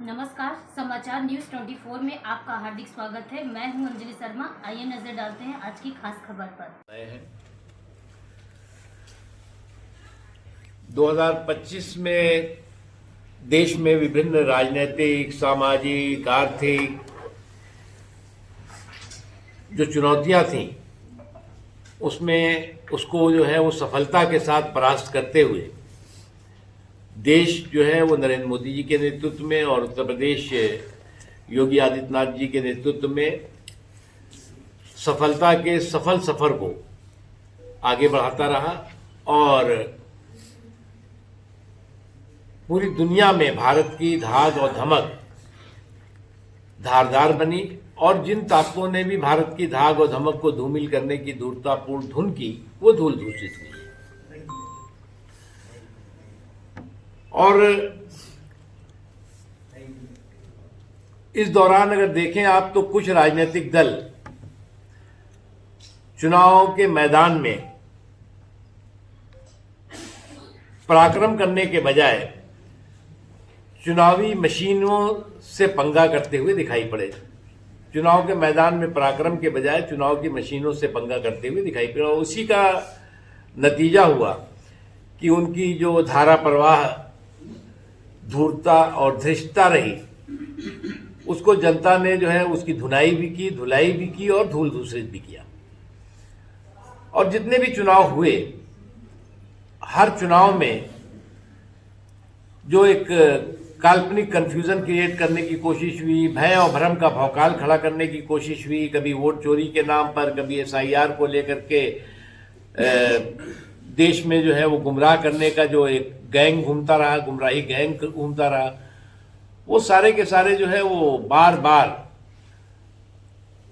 नमस्कार, समाचार न्यूज 24 में आपका हार्दिक स्वागत है। मैं हूं अंजलि शर्मा। आइए नजर डालते हैं आज की खास खबर पर। 2025 में देश में विभिन्न राजनीतिक, सामाजिक, आर्थिक जो चुनौतियां थीं, उसमें उसको जो है वो सफलता के साथ परास्त करते हुए देश जो है वो नरेंद्र मोदी जी के नेतृत्व में और उत्तर प्रदेश योगी आदित्यनाथ जी के नेतृत्व में सफलता के सफल सफर को आगे बढ़ाता रहा और पूरी दुनिया में भारत की धाक और धमक धारदार बनी और जिन ताकतों ने भी भारत की धाक और धमक को धूमिल करने की धूर्ततापूर्ण धुन की, वो धूल धूसित हुई। और इस दौरान अगर देखें आप तो कुछ राजनीतिक दल चुनाव के मैदान में पराक्रम करने के बजाय चुनावी मशीनों से पंगा करते हुए दिखाई पड़े। चुनाव के मैदान में पराक्रम के बजाय चुनाव की मशीनों से पंगा करते हुए दिखाई पड़ा। उसी का नतीजा हुआ कि उनकी जो धारा प्रवाह, धूर्तता और धृष्टता रही, उसको जनता ने जो है उसकी धुनाई भी की, धुलाई भी की और धूल धूसरित भी किया। और जितने भी चुनाव हुए, हर चुनाव में जो एक काल्पनिक कंफ्यूजन क्रिएट करने की कोशिश हुई, भय और भ्रम का भौकाल खड़ा करने की कोशिश हुई, कभी वोट चोरी के नाम पर, कभी SIR को लेकर के देश में जो है वो गुमराह करने का जो एक गैंग घूमता रहा, गुमराही गैंग घूमता रहा, वो सारे के सारे जो है वो बार बार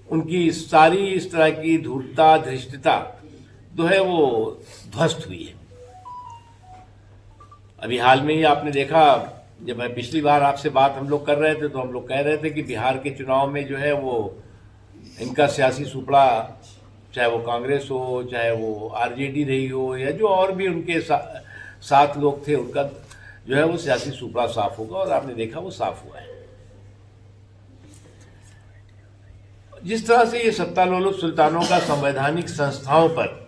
उनकी सारी इस तरह की धूर्तता, धृष्टता जो है वो ध्वस्त हुई है। अभी हाल में ही आपने देखा, जब मैं पिछली बार आपसे बात हम लोग कर रहे थे तो हम लोग कह रहे थे कि बिहार के चुनाव में जो है वो इनका सियासी सुपड़ा, चाहे वो कांग्रेस हो, चाहे वो RJD रही हो, या जो और भी उनके साथ लोग थे, उनका जो है वो सियासी सुपड़ा साफ होगा। और आपने देखा वो साफ हुआ है। जिस तरह से ये सत्तालोलुप सुल्तानों का संवैधानिक संस्थाओं पर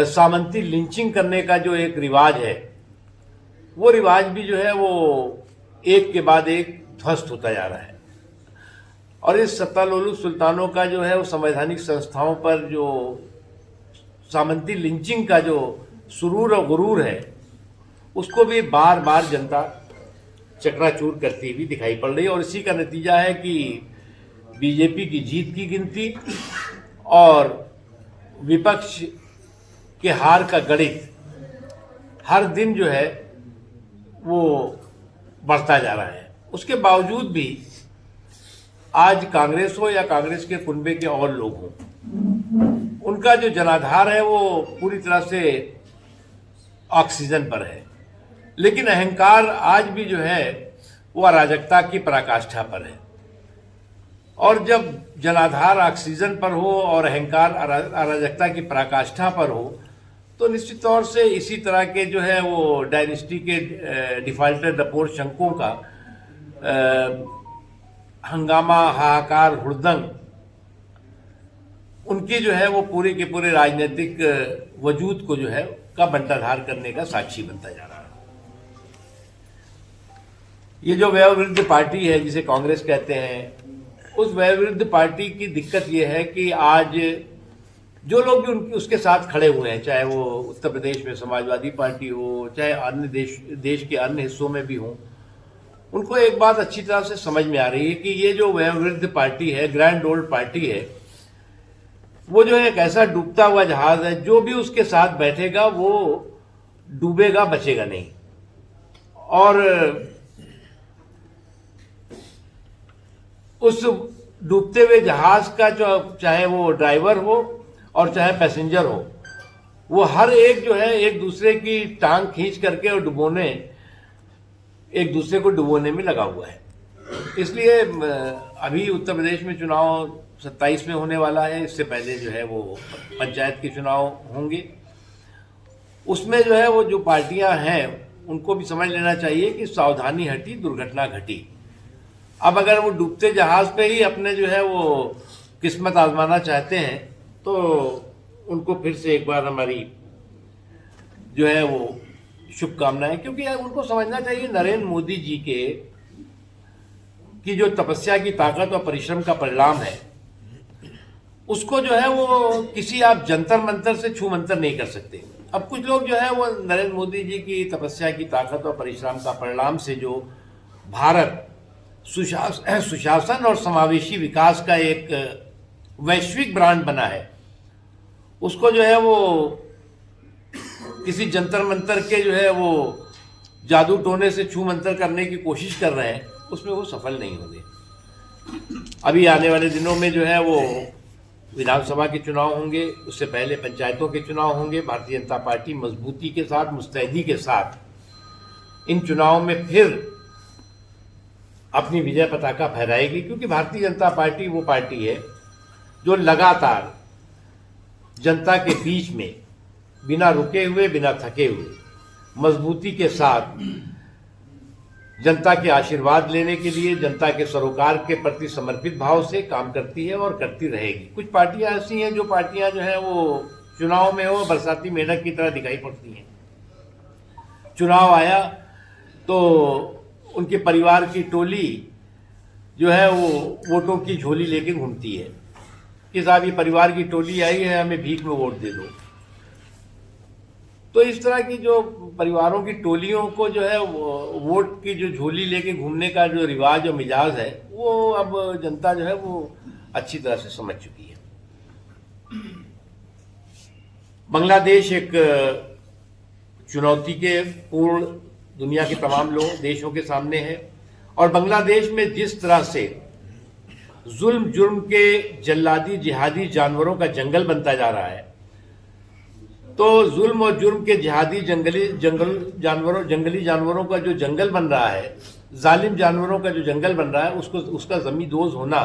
सामंती लिंचिंग करने का जो एक रिवाज है, वो रिवाज भी जो है वो एक के बाद एक ध्वस्त होता जा रहा है। और इस सत्तालोलुप सुल्तानों का जो है वो संवैधानिक संस्थाओं पर जो सामंती लिंचिंग का जो सुरूर और गुरूर है, उसको भी बार बार जनता चकनाचूर करती हुई दिखाई पड़ रही है। और इसी का नतीजा है कि बीजेपी की जीत की गिनती और विपक्ष के हार का गणित हर दिन जो है वो बढ़ता जा रहा है। उसके बावजूद भी आज कांग्रेस हो या कांग्रेस के कुनबे के और लोग हों, उनका जो जनाधार है वो पूरी तरह से ऑक्सीजन पर है, लेकिन अहंकार आज भी जो है वो अराजकता की पराकाष्ठा पर है। और जब जनाधार ऑक्सीजन पर हो और अहंकार अराजकता की पराकाष्ठा पर हो, तो निश्चित तौर से इसी तरह के जो है वो डायनेस्टी के डिफाल्टर डपोर शंकों का हंगामा, हाहाकार, हुड़दंग, उनकी जो है वो पूरे के पूरे राजनीतिक वजूद को जो है का बंटाधार करने का साक्षी बनता जा रहा है। ये जो वयोवृद्ध पार्टी है जिसे कांग्रेस कहते हैं, उस वयोवृद्ध पार्टी की दिक्कत ये है कि आज जो लोग भी उसके साथ खड़े हुए हैं, चाहे वो उत्तर प्रदेश में समाजवादी पार्टी हो, चाहे अन्य देश के अन्य हिस्सों में भी हो, उनको एक बात अच्छी तरह से समझ में आ रही है कि ये जो वयोवृद्ध पार्टी है, ग्रैंड ओल्ड पार्टी है, वो जो है एक ऐसा डूबता हुआ जहाज है, जो भी उसके साथ बैठेगा वो डूबेगा, बचेगा नहीं। और उस डूबते हुए जहाज का जो चाहे वो ड्राइवर हो और चाहे पैसेंजर हो, वो हर एक जो है एक दूसरे की टांग खींच करके और एक दूसरे को डुबोने में लगा हुआ है। इसलिए अभी उत्तर प्रदेश में चुनाव 27 में होने वाला है। इससे पहले जो है वो पंचायत के चुनाव होंगे। उसमें जो है वो जो पार्टियां हैं उनको भी समझ लेना चाहिए कि सावधानी हटी दुर्घटना घटी। अब अगर वो डूबते जहाज पे ही अपने जो है वो किस्मत आजमाना चाहते हैं तो उनको फिर से एक बार हमारी जो है वो शुभकामनाएं, क्योंकि उनको समझना चाहिए नरेंद्र मोदी जी की जो तपस्या की ताकत और परिश्रम का परिणाम है, उसको जो है वो किसी आप जंतर मंतर से छू मंतर नहीं कर सकते। अब कुछ लोग जो है वो नरेंद्र मोदी जी की तपस्या की ताकत और परिश्रम का परिणाम से जो भारत सुशासन और समावेशी विकास का एक वैश्विक ब्रांड बना है, उसको जो है वो किसी जंतर मंतर के जो है वो जादू टोने से छू मंतर करने की कोशिश कर रहे हैं, उसमें वो सफल नहीं होंगे। अभी आने वाले दिनों में जो है वो विधानसभा के चुनाव होंगे, उससे पहले पंचायतों के चुनाव होंगे। भारतीय जनता पार्टी मजबूती के साथ, मुस्तैदी के साथ इन चुनावों में फिर अपनी विजय पताका फहराएगी, क्योंकि भारतीय जनता पार्टी वो पार्टी है जो लगातार जनता के बीच में बिना रुके हुए, बिना थके हुए, मजबूती के साथ जनता के आशीर्वाद लेने के लिए, जनता के सरोकार के प्रति समर्पित भाव से काम करती है और करती रहेगी। कुछ पार्टियां ऐसी हैं जो पार्टियां जो है वो चुनाव में वो बरसाती मेंढक की तरह दिखाई पड़ती हैं। चुनाव आया तो उनके परिवार की टोली जो है वो वोटों की झोली लेके घूमती है कि साहब ये परिवार की टोली आई है, हमें भीख में वोट दे दो। तो इस तरह की जो परिवारों की टोलियों को जो है वोट की जो झोली लेके घूमने का जो रिवाज और मिजाज है, वो अब जनता जो है वो अच्छी तरह से समझ चुकी है। बांग्लादेश एक चुनौती के पूर्ण दुनिया के तमाम देशों के सामने है, और बांग्लादेश में जिस तरह से जुल्म जुर्म के जल्लादी जिहादी जानवरों का जंगल बनता जा रहा है, तो जुल्म और जुर्म के जिहादी जंगली जानवरों का जो जंगल बन रहा है, जालिम जानवरों का जो जंगल बन रहा है, उसका जमींदोज होना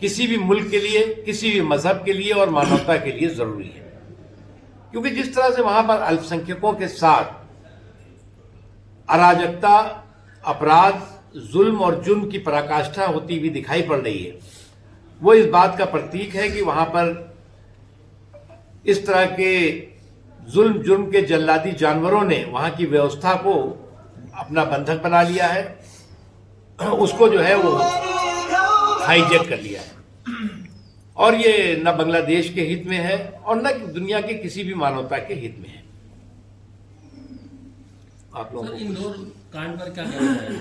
किसी भी मुल्क के लिए, किसी भी मजहब के लिए और मानवता के लिए जरूरी है। क्योंकि जिस तरह से वहां पर अल्पसंख्यकों के साथ अराजकता, अपराध, जुल्म और जुर्म की पराकाष्ठा होती हुई दिखाई पड़ रही है, वो इस बात का प्रतीक है कि वहां पर इस तरह के जुल्म जुर्म के जल्लादी जानवरों ने वहां की व्यवस्था को अपना बंधक बना लिया है, उसको जो है वो हाईजैक कर लिया है। और ये न बांग्लादेश के हित में है और न दुनिया के किसी भी मानवता के हित में है। आप लोगों को इंदौर कांड पर क्या कहना है?